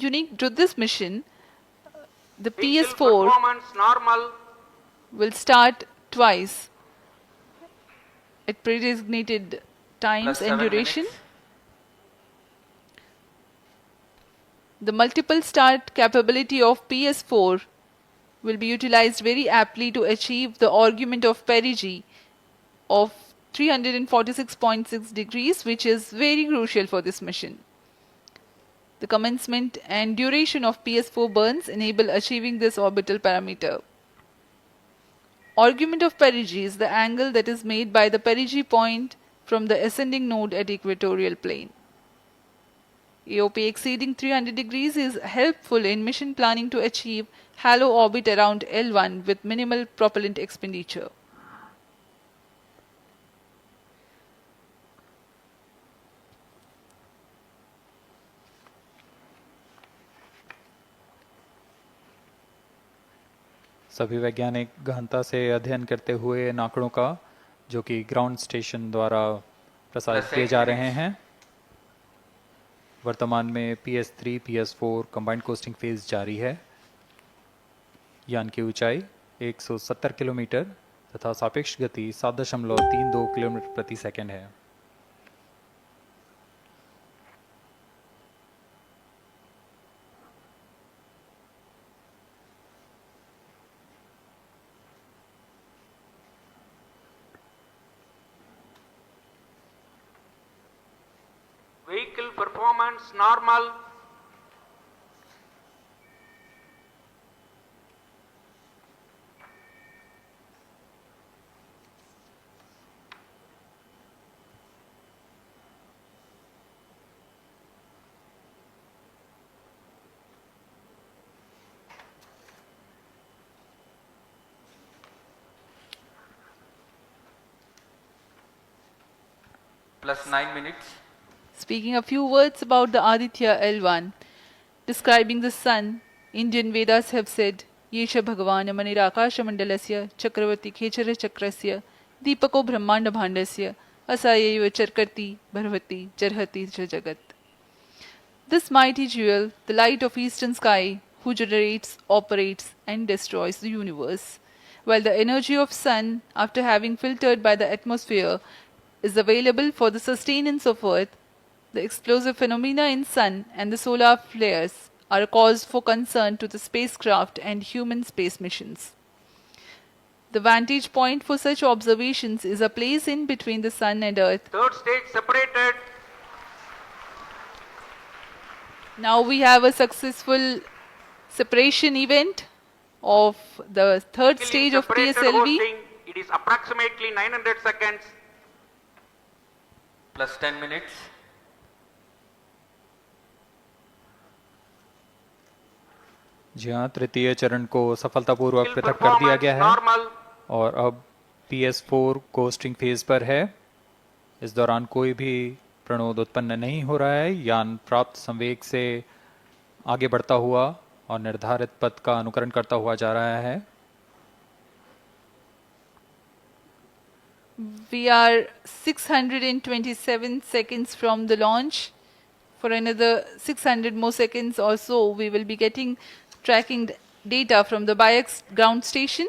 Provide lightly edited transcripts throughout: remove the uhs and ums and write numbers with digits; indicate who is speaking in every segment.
Speaker 1: Unique to this mission, the
Speaker 2: Vehicle
Speaker 1: PS4
Speaker 2: performance normal.
Speaker 1: will start twice at pre-designated times
Speaker 3: Plus
Speaker 1: and
Speaker 3: 7
Speaker 1: duration.
Speaker 3: minutes.
Speaker 1: The multiple start capability of PS4 will be utilized very aptly to achieve the argument of perigee of 346.6 degrees, which is very crucial for this mission. The commencement and duration of PS4 burns enable achieving this orbital parameter. Argument of perigee is the angle that is made by the perigee point from the ascending node at equatorial plane. AOP exceeding 300 degrees is helpful in mission planning to achieve halo orbit around L1 with minimal propellant expenditure.
Speaker 4: सभी वैज्ञानिक गहनता से अध्ययन करते हुए इन आंकड़ों का जो कि ग्राउंड स्टेशन द्वारा प्रसारित किए जा रहे हैं। वर्तमान में PS3 PS4 combined costing phase जारी है। यान की ऊंचाई 170 किलोमीटर तथा सापेक्ष गति 7.32 किलोमीटर प्रति सेकंड है।
Speaker 2: Vehicle performance normal.
Speaker 3: Plus 9 minutes.
Speaker 1: Speaking a few words about the Aditya L1, describing the sun, Indian Vedas have said, Yesha Bhagavan Manirakasha Mandalasya Chakravarti Khechara Chakrasya Deepako Brahmanda Bhandasya Asayeva Charkarti Bharvati Jarhati Jagat. This mighty jewel, the light of eastern sky, who generates, operates and destroys the universe, while the energy of sun, after having filtered by the atmosphere, is available for the sustenance of earth, the explosive phenomena in sun and the solar flares are a cause for concern to the spacecraft and human space missions. The vantage point for such observations is a place in between the sun and earth.
Speaker 2: Third stage separated.
Speaker 1: Now we have a successful separation event of the third
Speaker 2: Vehicle
Speaker 1: stage
Speaker 2: in
Speaker 1: of
Speaker 2: separated
Speaker 1: PSLV.
Speaker 2: hosting. It is approximately 900 seconds.
Speaker 3: Plus 10 minutes.
Speaker 4: जी हाँ, तृतीय चरण को सफलतापूर्वक
Speaker 2: Vehicle
Speaker 4: पृथक कर दिया
Speaker 2: performance
Speaker 4: गया है
Speaker 2: normal.
Speaker 4: और अब PS4 कोस्टिंग फेज पर है। इस दौरान कोई भी प्रणोद उत्पन्न नहीं हो रहा है। यान प्राप्त संवेग से आगे बढ़ता हुआ और निर्धारित पथ का अनुकरण करता हुआ जा रहा है।
Speaker 1: We are 627 seconds from the launch. For another 600 more seconds or so, we will be getting tracking data from the BIAX ground station.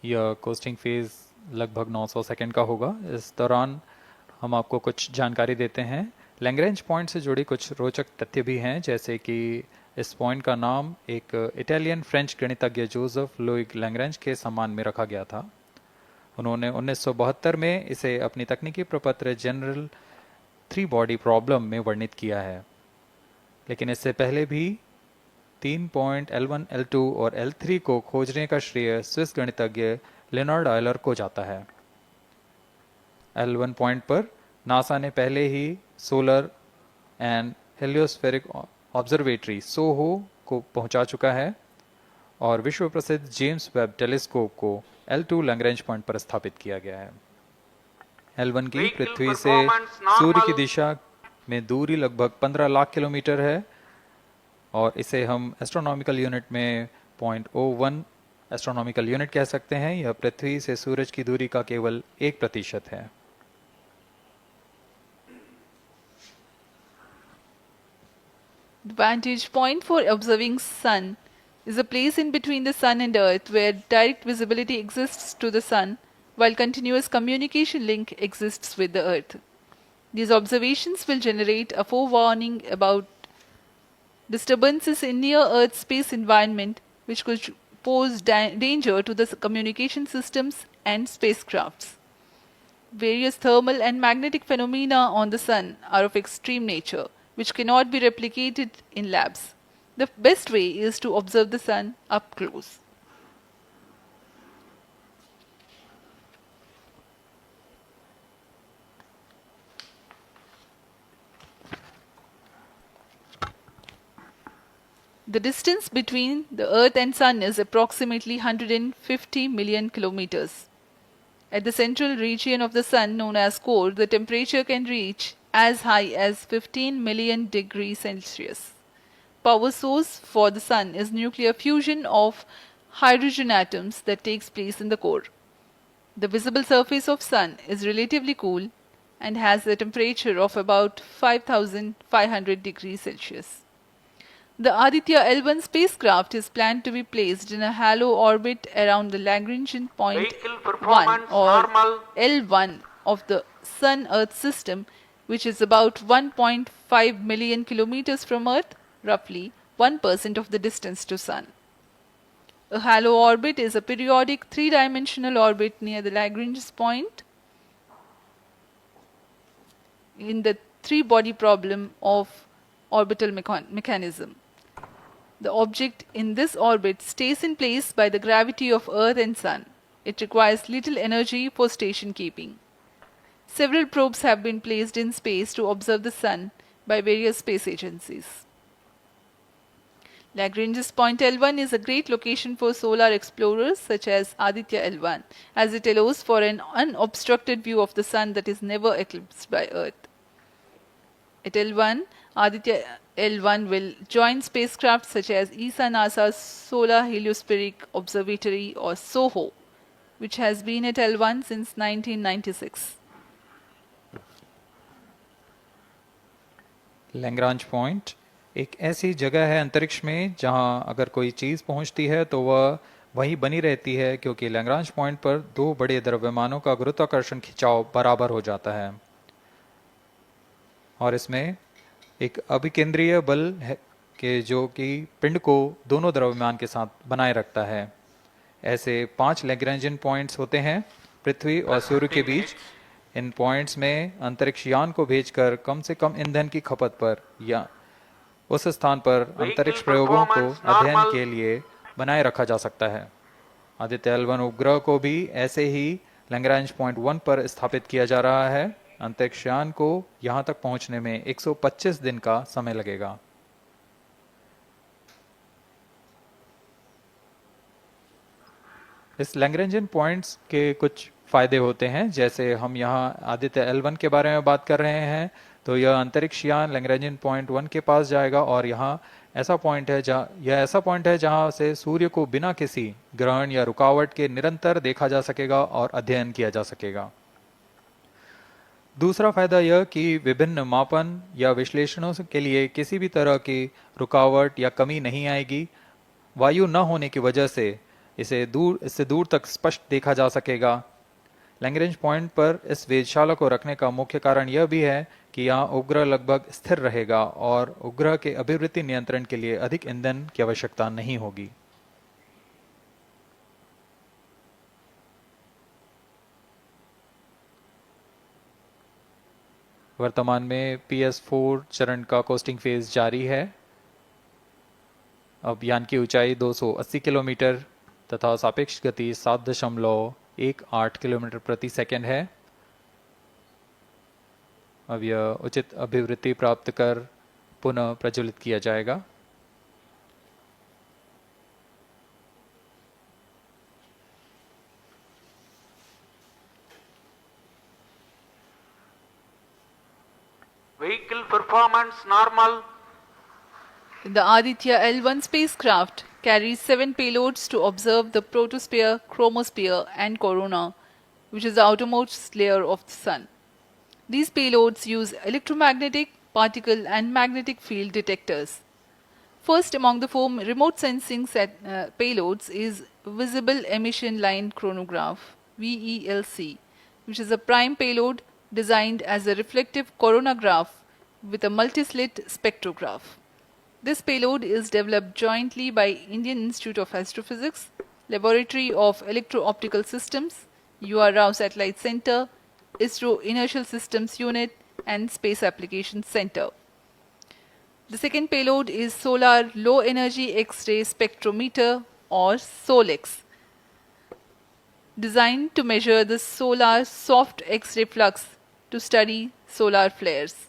Speaker 4: यह कोस्टिंग फेज लगभग 900 सेकंड का होगा। इस दौरान हम आपको कुछ जानकारी देते हैं। लैग्रेंज पॉइंट से जुड़ी कुछ रोचक तथ्य भी हैं, जैसे कि इस पॉइंट का नाम एक इटालियन फ्रेंच गणितज्ञ जोसेफ लुइग लैग्रेंज के सम्मान में रखा गया था। उन्होंने 1972 में इसे अपनी तकनीकी प्रपत्र जनरल 3 बॉडी प्रॉब्लम में वर्णित किया है, लेकिन इससे पहले भी 3 पॉइंट L1, L2 और L3 को खोजने का श्रेय स्विस गणितज्ञ लेनार्ड आयलर को जाता है। L1 पॉइंट पर नासा ने पहले ही सोलर एंड हेलियोस्फेरिक ऑब्जर्वेटरी सोहो को पहुंचा चुका है और विश्व प्रसिद्ध जेम्स वेब टेलीस्कोप को L2 लैग्रेंज पॉइंट पर स्थापित किया गया है। L1 की पृथ्वी से सूर्य की दिशा में दूरी लगभग 15 लाख किलोमीटर है और इसे हम एस्ट्रोनॉमिकल यूनिट में 0.01 एस्ट्रोनॉमिकल यूनिट कह सकते हैं। यह पृथ्वी से सूरज की दूरी का केवल 1% है।
Speaker 1: The vantage point for observing sun is a place in between the sun and earth where direct visibility exists to the sun while continuous communication link exists with the earth. These observations will generate a forewarning about disturbances in near earth space environment which could pose danger to the communication systems and spacecrafts. Various thermal and magnetic phenomena on the sun are of extreme nature, which cannot be replicated in labs. The best way is to observe the sun up close. The distance between the Earth and Sun is approximately 150 million kilometers. At the central region of the Sun, known as core, the temperature can reach as high as 15 million degrees Celsius. Power source for the Sun is nuclear fusion of hydrogen atoms that takes place in the core. The visible surface of Sun is relatively cool and has a temperature of about 5500 degrees Celsius. The Aditya L1 spacecraft is planned to be placed in a halo orbit around the Lagrangian point
Speaker 2: Vehicle
Speaker 1: 1
Speaker 2: performance
Speaker 1: or
Speaker 2: normal.
Speaker 1: L1 of the Sun-Earth system, which is about 1.5 million kilometers from Earth, roughly 1% of the distance to Sun. A halo orbit is a periodic three-dimensional orbit near the Lagrange point in the three-body problem of orbital mechanism. The object in this orbit stays in place by the gravity of Earth and Sun. It requires little energy for station keeping. Several probes have been placed in space to observe the Sun by various space agencies. Lagrange's point L1 is a great location for solar explorers such as Aditya L1, as it allows for an unobstructed view of the Sun that is never eclipsed by Earth. At L1, Aditya L1 will join spacecraft such as ESA-NASA's Solar Heliospheric Observatory or SOHO, which has been at L1 since 1996.
Speaker 4: Lagrange point एक ऐसी जगह है अंतरिक्ष में जहां अगर कोई चीज़ पहुंचती है तो वह वहीं बनी रहती है, क्योंकि लैग्रांज पॉइंट पर दो बड़े द्रव्यमानों का गुरुत्वाकर्षण खिंचाव बराबर हो जाता है और इसमें एक अभिकेंद्रीय बल है कि जो कि पिंड को दोनों द्रव्यमान के साथ बनाए रखता है। ऐसे 5 लैग्रेंजियन पॉइंट्स होते हैं पृथ्वी और सूर्य के बीच। इन पॉइंट्स में अंतरिक्ष यान को भेजकर कम से कम ईंधन की खपत पर या उस स्थान पर अंतरिक्ष प्रयोगों को अध्ययन के लिए बनाए रखा जा सकता है। आदित्य L1 उपग्रह को भी ऐसे ही लैग्रांज पॉइंट 1 पर स्थापित किया जा रहा है। अंतरिक्ष यान को यहां तक पहुंचने में 125 दिन का समय लगेगा। इस लैग्रेंजियन पॉइंट्स के कुछ फायदे होते हैं, जैसे हम यहाँ आदित्य L1 के बारे में बात कर रहे हैं तो यह अंतरिक्ष यान लैग्रेंजियन पॉइंट 1 के पास जाएगा और यहाँ ऐसा पॉइंट है जहाँ से सूर्य को बिना किसी ग्रहण या रुकावट के निरंतर देखा जा सकेगा और अध्ययन किया जा सकेगा। दूसरा फायदा यह कि विभिन्न मापन या विश्लेषणों के लिए किसी भी तरह की रुकावट या कमी नहीं आएगी। वायु न होने की वजह से इससे दूर तक स्पष्ट देखा जा सकेगा। लैग्रेंज पॉइंट पर इस वेधशाला को रखने का मुख्य कारण यह भी है कि यहाँ उपग्रह लगभग स्थिर रहेगा और उपग्रह के अभिवृत्ति नियंत्रण के लिए अधिक ईंधन की आवश्यकता नहीं होगी। वर्तमान में PS4 चरण का कोस्टिंग फेज जारी है। अब यान की ऊंचाई 280 किलोमीटर तथा सापेक्ष गति 7.18 किलोमीटर प्रति सेकंड है। अब यह उचित अभिवृत्ति प्राप्त कर पुनः प्रज्वलित किया जाएगा।
Speaker 2: Vehicle performance normal.
Speaker 1: The Aditya L1 spacecraft carries 7 payloads to observe the protosphere, chromosphere, and corona, which is the outermost layer of the Sun. These payloads use electromagnetic, particle, and magnetic field detectors. First among the 4 remote sensing payloads is Visible Emission Line Chronograph (VELC), which is a prime payload designed as a reflective coronagraph with a multislit spectrograph. This payload is developed jointly by Indian Institute of Astrophysics, Laboratory of Electro-Optical Systems, UR Rao Satellite Center, Isro Inertial Systems Unit, and Space Applications Center. The second payload is Solar Low Energy X-ray Spectrometer, or SOLEX, designed to measure the solar soft X-ray flux to study solar flares.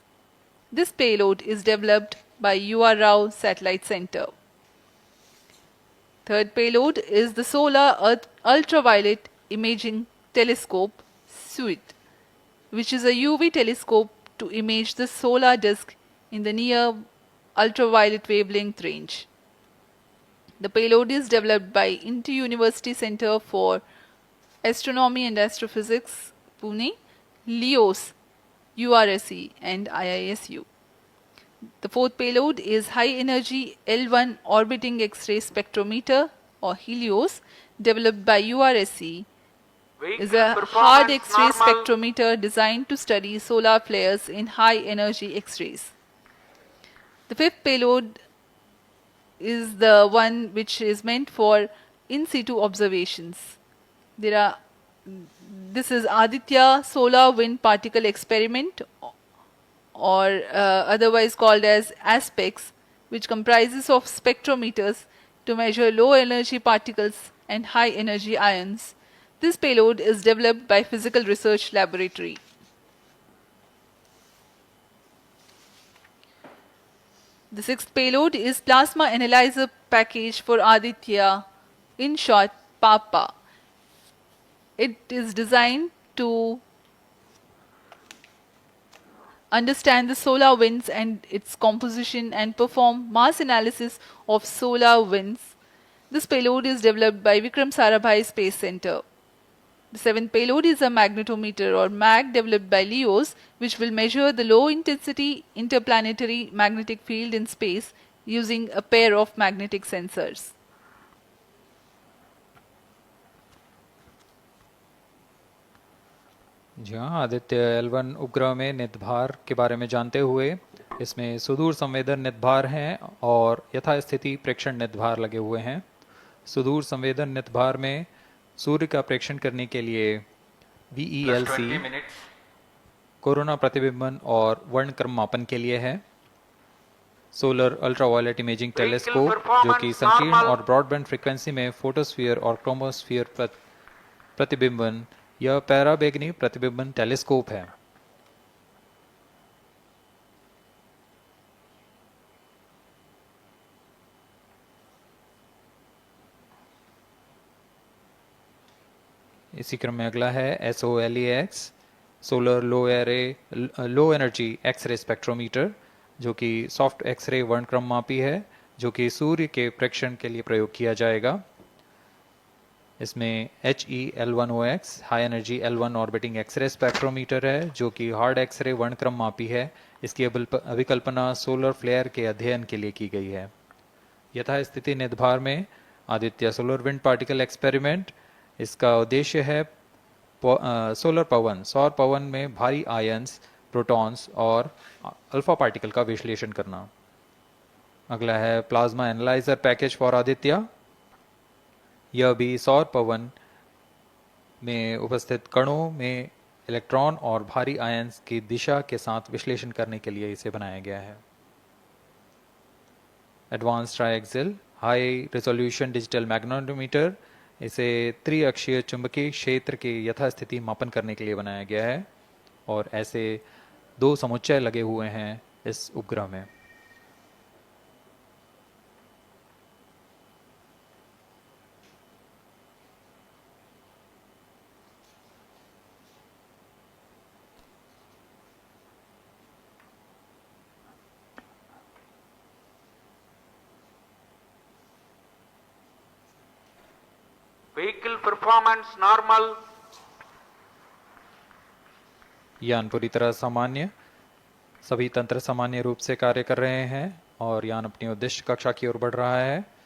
Speaker 1: This payload is developed by UR Rao Satellite Center. Third payload is the Solar Earth Ultraviolet Imaging Telescope SUIT, which is a UV telescope to image the solar disk in the near ultraviolet wavelength range. The payload is developed by Inter-University Center for Astronomy and Astrophysics, Pune, LEOS, URSE, and IISU. The fourth payload is High Energy L1 Orbiting X-ray Spectrometer, or HELIOS, developed by URSE. Is a hard X-ray spectrometer designed to study solar flares in high energy X-rays. The fifth payload is the one which is meant for in situ observations. This is Aditya Solar Wind Particle Experiment, or otherwise called as ASPEX, which comprises of spectrometers to measure low energy particles and high energy ions. This payload is developed by Physical Research Laboratory. The sixth payload is Plasma Analyzer Package for Aditya, in short PAPA. It is designed to understand the solar winds and its composition and perform mass analysis of solar winds. This payload is developed by Vikram Sarabhai Space Center. The seventh payload is a magnetometer, or MAG, developed by LEOS, which will measure the low intensity interplanetary magnetic field in space using a pair of magnetic sensors.
Speaker 4: जी हाँ, Aditya L1 उपग्रह में निदभार के बारे में जानते हुए इसमें सुदूर संवेदन निदभार हैं और यथास्थिति प्रेक्षण निदभार लगे हुए हैं। सुदूर संवेदन निदभार में सूर्य का प्रेक्षण करने के लिए
Speaker 3: Plus 20
Speaker 4: VELC
Speaker 3: minutes.
Speaker 4: कोरोना प्रतिबिंबन और वर्णक्रम मापन के लिए है। सोलर अल्ट्रावायलेट इमेजिंग टेलीस्कोप, जो कि संकीर्ण और ब्रॉडबैंड फ्रीक्वेंसी में फोटोस्फीयर और क्रोमोस्फीयर प्रतिबिंबन यह पैराबैंगनी प्रतिबिंबन टेलीस्कोप है। इसी क्रम में अगला है SOLEX, solar low energy x ray spectrometer, जो कि सॉफ्ट एक्सरे वर्णक्रम मापी है, जो कि सूर्य के प्रेक्षण के लिए प्रयोग किया जाएगा। इसमें HEL1OX high energy L1 orbiting x ray spectrometer है, जो कि हार्ड एक्सरे वर्णक्रम मापी है। इसकी अभिकल्पना सोलर फ्लेयर के अध्ययन के लिए की गई है। यथास्थिति निदभार में Aditya solar wind particle experiment, इसका उद्देश्य है सोलर पवन, सौर पवन में भारी आयंस, प्रोटॉन्स और अल्फा पार्टिकल का विश्लेषण करना। अगला है plasma analyser package for Aditya. यह भी सौर पवन में उपस्थित कणों में इलेक्ट्रॉन और भारी आयंस की दिशा के साथ विश्लेषण करने के लिए इसे बनाया गया है। Advance triaxial high resolution digital magnetometer, इसे त्रिअक्षीय चुंबकीय क्षेत्र के यथास्थिति मापन करने के लिए बनाया गया है और ऐसे 2 समुच्चय लगे हुए हैं इस उपग्रह में।
Speaker 2: vehicle performance normal,
Speaker 4: यान पूरी तरह सामान्य, सभी तंत्र सामान्य रूप से कार्य कर रहे हैं और यान अपनी उद्दिष्ट कक्षा की ओर बढ़ रहा है।